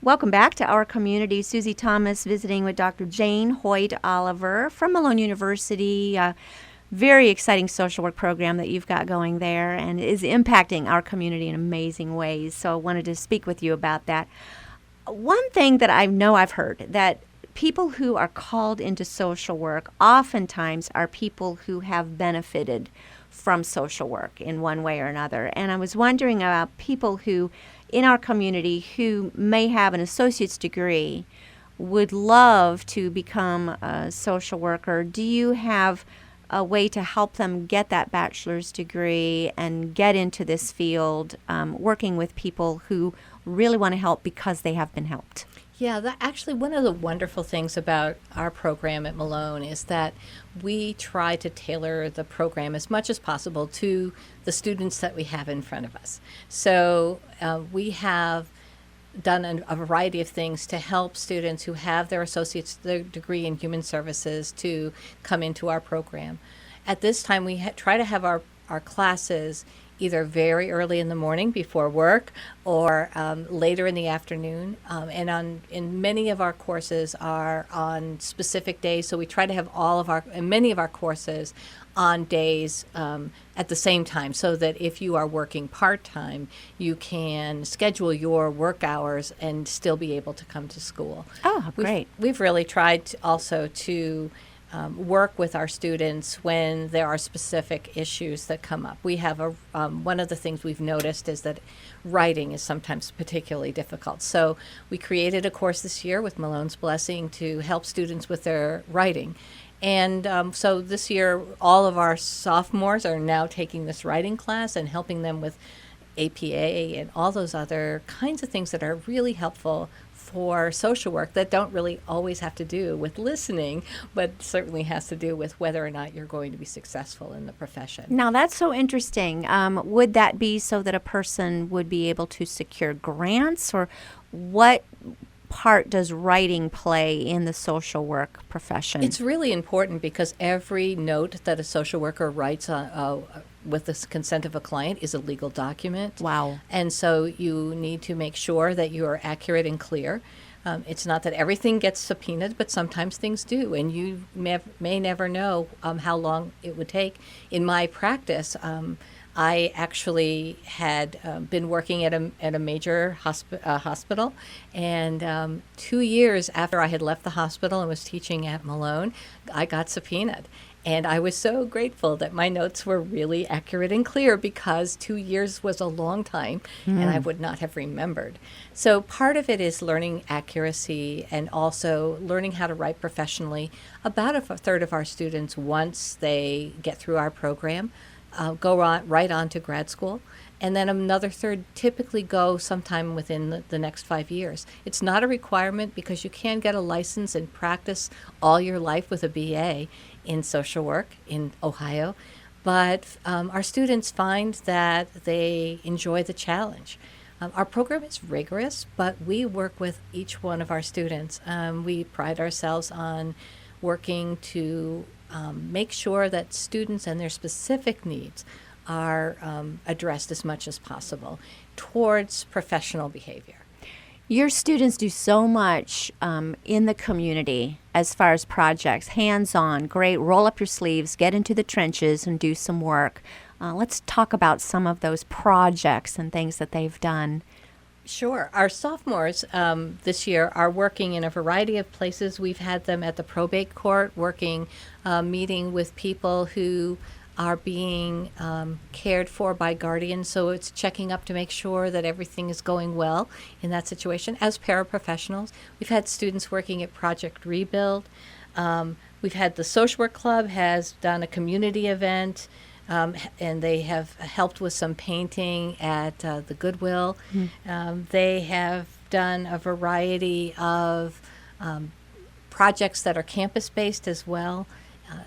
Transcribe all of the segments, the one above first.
Welcome back to Our Community. Susie Thomas visiting with Dr. Jane Hoyt Oliver from Malone University. Very exciting social work program that you've got going there and is impacting our community in amazing ways. So I wanted to speak with you about that. One thing that I know I've heard, that people who are called into social work oftentimes are people who have benefited from social work in one way or another. And I was wondering about people who in our community who may have an associate's degree would love to become a social worker. Do you have a way to help them get that bachelor's degree and get into this field, working with people who really want to help because they have been helped? Yeah, actually one of the wonderful things about our program at Malone is that we try to tailor the program as much as possible to the students that we have in front of us. So we have done a variety of things to help students who have their associate's degree in human services to come into our program. At this time, we try to have our classes either very early in the morning before work or later in the afternoon. And many of our courses are on specific days, so we try to have many of our courses on days at the same time, so that if you are working part-time, you can schedule your work hours and still be able to come to school. Oh, great. We've really tried to work with our students when there are specific issues that come up. We have one of the things we've noticed is that writing is sometimes particularly difficult. So we created a course this year with Malone's blessing to help students with their writing. And so this year, all of our sophomores are now taking this writing class and helping them with APA and all those other kinds of things that are really helpful for social work that don't really always have to do with listening, but certainly has to do with whether or not you're going to be successful in the profession. Now, that's so interesting. Would that be so that a person would be able to secure grants, or what part does writing play in the social work profession? It's really important because every note that a social worker writes with the consent of a client is a legal document. Wow. And so you need to make sure that you are accurate and clear. It's not that everything gets subpoenaed, but sometimes things do, and you may never know how long it would take. In my practice, I actually had been working at a major hospital, and 2 years after I had left the hospital and was teaching at Malone, I got subpoenaed. And I was so grateful that my notes were really accurate and clear, because 2 years was a long time, and I would not have remembered. So part of it is learning accuracy and also learning how to write professionally. About a third of our students, once they get through our program, go right on to grad school. And then another third typically go sometime within the next 5 years. It's not a requirement, because you can get a license and practice all your life with a BA in social work in Ohio. But our students find that they enjoy the challenge. Our program is rigorous, but we work with each one of our students. We pride ourselves on working to make sure that students and their specific needs are addressed as much as possible towards professional behavior. Your students do so much in the community as far as projects, hands-on, great, roll up your sleeves, get into the trenches and do some work. Let's talk about some of those projects and things that they've done. Sure. Our sophomores this year are working in a variety of places. We've had them at the probate court working, meeting with people who are being cared for by guardians. So it's checking up to make sure that everything is going well in that situation. As paraprofessionals, we've had students working at Project Rebuild. We've had the Social Work Club has done a community event. And they have helped with some painting at the Goodwill. They have done a variety of projects that are campus-based as well.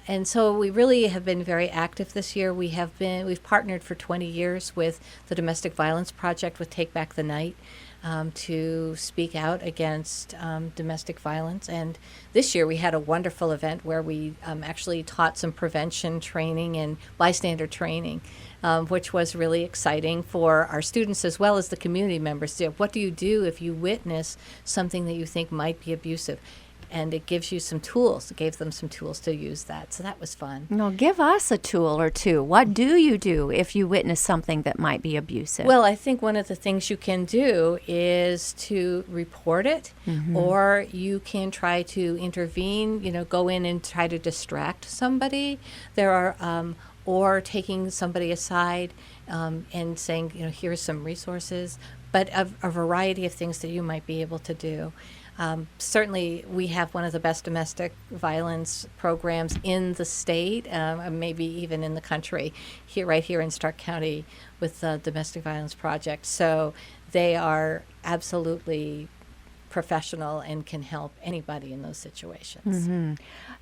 And so we really have been very active this year. We've partnered for 20 years with the Domestic Violence Project with Take Back the Night to speak out against domestic violence. And this year we had a wonderful event where we actually taught some prevention training and bystander training which was really exciting for our students as well as the community members. What do you do if you witness something that you think might be abusive? And it gives you some tools. It gave them some tools to use that. So that was fun. No, give us a tool or two. What do you do if you witness something that might be abusive? Well, I think one of the things you can do is to report it, or you can try to intervene, go in and try to distract somebody. There are, or taking somebody aside and saying, here's some resources, but a variety of things that you might be able to do. Certainly, we have one of the best domestic violence programs in the state, maybe even in the country, right here in Stark County with the Domestic Violence Project. So they are absolutely professional and can help anybody in those situations.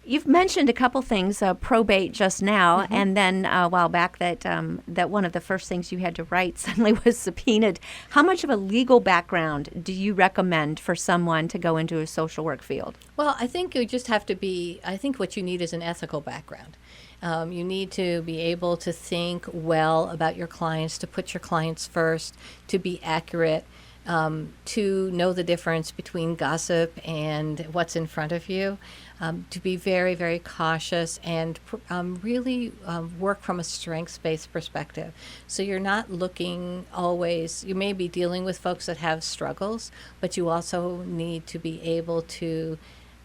You've mentioned a couple things, probate just now, and then a while back that one of the first things you had to write suddenly was subpoenaed. How much of a legal background do you recommend for someone to go into a social work field? Well, I think you just have to I think what you need is an ethical background. You need to be able to think well about your clients, to put your clients first, to be accurate, to know the difference between gossip and what's in front of you, to be very, very cautious and really work from a strengths-based perspective. So you're not looking always, you may be dealing with folks that have struggles, but you also need to be able to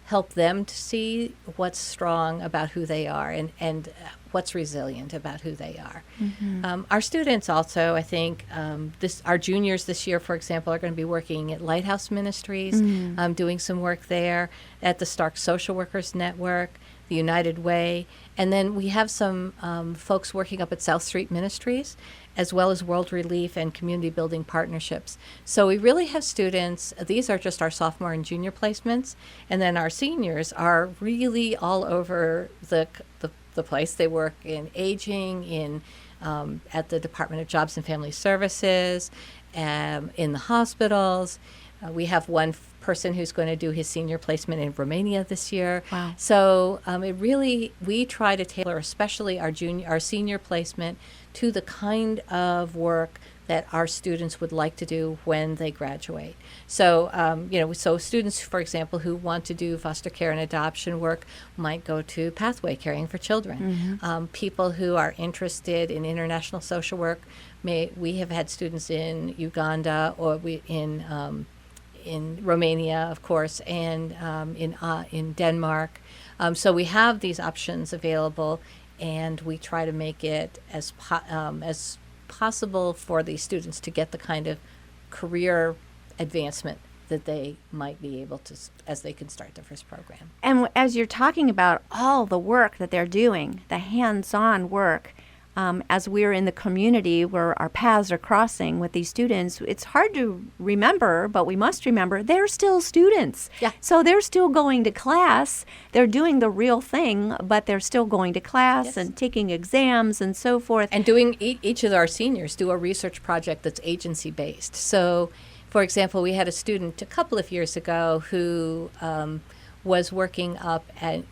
help them to see what's strong about who they are and what's resilient about who they are. Our students also, I think, our juniors this year, for example, are going to be working at Lighthouse Ministries, doing some work there, at the Stark Social Workers Network, the United Way, and then we have some folks working up at South Street Ministries, as well as World Relief and community building partnerships. So we really have students, these are just our sophomore and junior placements, and then our seniors are really all over the place. They work in aging, at the Department of Jobs and Family Services, in the hospitals. We have one person who's going to do his senior placement in Romania this year. Wow. So we try to tailor especially our senior placement to the kind of work that our students would like to do when they graduate. So, so students, for example, who want to do foster care and adoption work might go to Pathway Caring for Children. People who are interested in international social work, we have had students in Uganda or in Romania, of course, and in Denmark. So we have these options available, and we try to make it as possible for the students to get the kind of career advancement that they might be able to as they can start their first program. And as you're talking about all the work that they're doing, the hands-on work, as we're in the community where our paths are crossing with these students, it's hard to remember, but we must remember they're still students. Yeah. So they're still going to class. They're doing the real thing, but they're still going to class Yes. and taking exams and so forth. And doing each of our seniors do a research project that's agency-based. So, for example, we had a student a couple of years ago who was working up at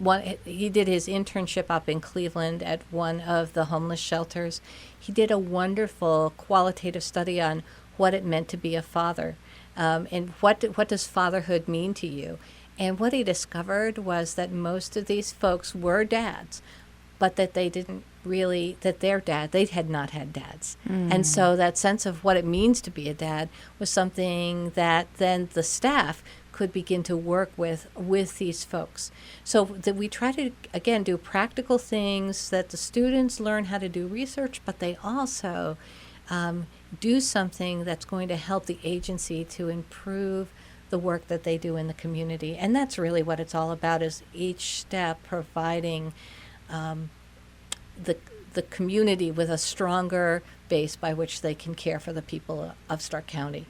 he did his internship up in Cleveland at one of the homeless shelters. He did a wonderful qualitative study on what it meant to be a father, and what does fatherhood mean to you. And what he discovered was that most of these folks were dads, but that they didn't really, they had not had dads. And so that sense of what it means to be a dad was something that then the staff could begin to work with these folks. So that we try to, again, do practical things that the students learn how to do research, but they also do something that's going to help the agency to improve the work that they do in the community. And that's really what it's all about, is each step providing the community with a stronger base by which they can care for the people of Stark County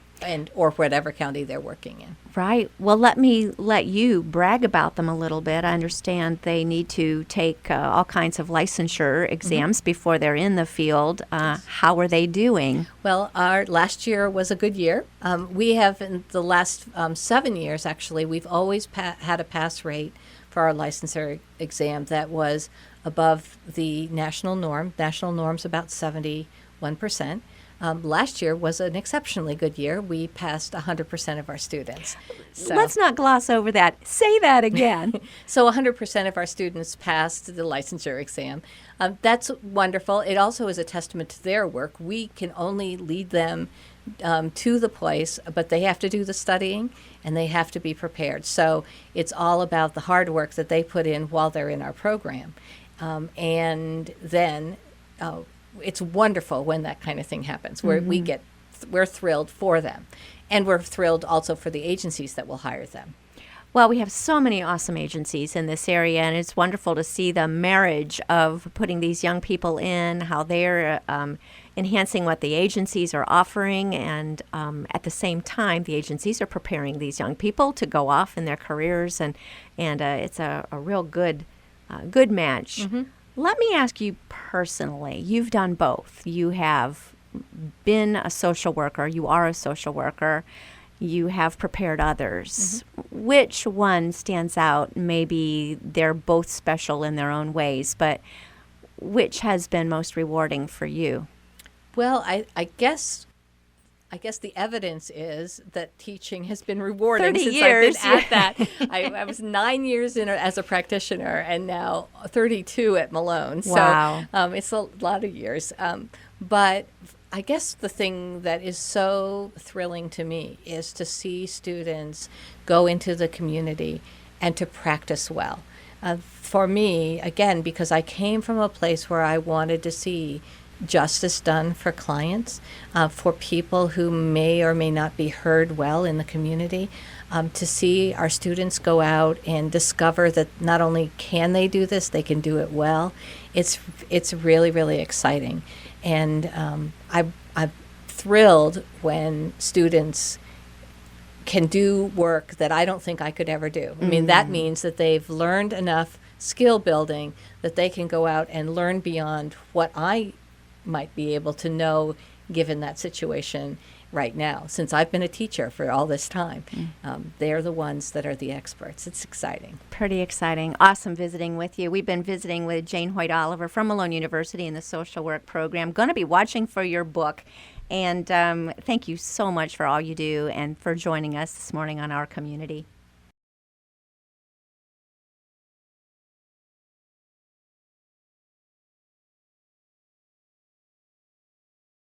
or whatever county they're working in. Right. Well, let you brag about them a little bit. I understand they need to take all kinds of licensure exams before they're in the field. How are they doing? Well, our last year was a good year. We have, in the last 7 years, actually, we've always had a pass rate for our licensure exam that was above the national norm. National norm's about 70. 1%. Last year was an exceptionally good year. We passed 100% of our students. So, Let's not gloss over that. Say that again. so 100% of our students passed the licensure exam. That's wonderful. It also is a testament to their work. We can only lead them to the place, but they have to do the studying and they have to be prepared. So it's all about the hard work that they put in while they're in our program. And then it's wonderful when that kind of thing happens, where we're thrilled for them. And we're thrilled also for the agencies that will hire them. Well, we have so many awesome agencies in this area, and it's wonderful to see the marriage of putting these young people in, how they're enhancing what the agencies are offering, and at the same time, the agencies are preparing these young people to go off in their careers, and it's a real good match. Mm-hmm. Let me ask you personally, you've done both. You have been a social worker, you are a social worker, you have prepared others. Mm-hmm. Which one stands out? Maybe they're both special in their own ways, but which has been most rewarding for you? Well, I guess the evidence is that teaching has been rewarding 30 since years. I've been at that. I was 9 years in as a practitioner and now 32 at Malone. Wow. So it's a lot of years. But I guess the thing that is so thrilling to me is to see students go into the community and to practice well. For me, again, because I came from a place where I wanted to see justice done for clients, for people who may or may not be heard well in the community, to see our students go out and discover that not only can they do this, they can do it well. It's really, really exciting. And I'm thrilled when students can do work that I don't think I could ever do. I mean, that means that they've learned enough skill building that they can go out and learn beyond what I might be able to know given that situation right now. Since I've been a teacher for all this time, they're the ones that are the experts. It's exciting. Pretty exciting. Awesome visiting with you. We've been visiting with Jane Hoyt Oliver from Malone University in the social work program. Going to be watching for your book. And thank you so much for all you do and for joining us this morning on Our Community.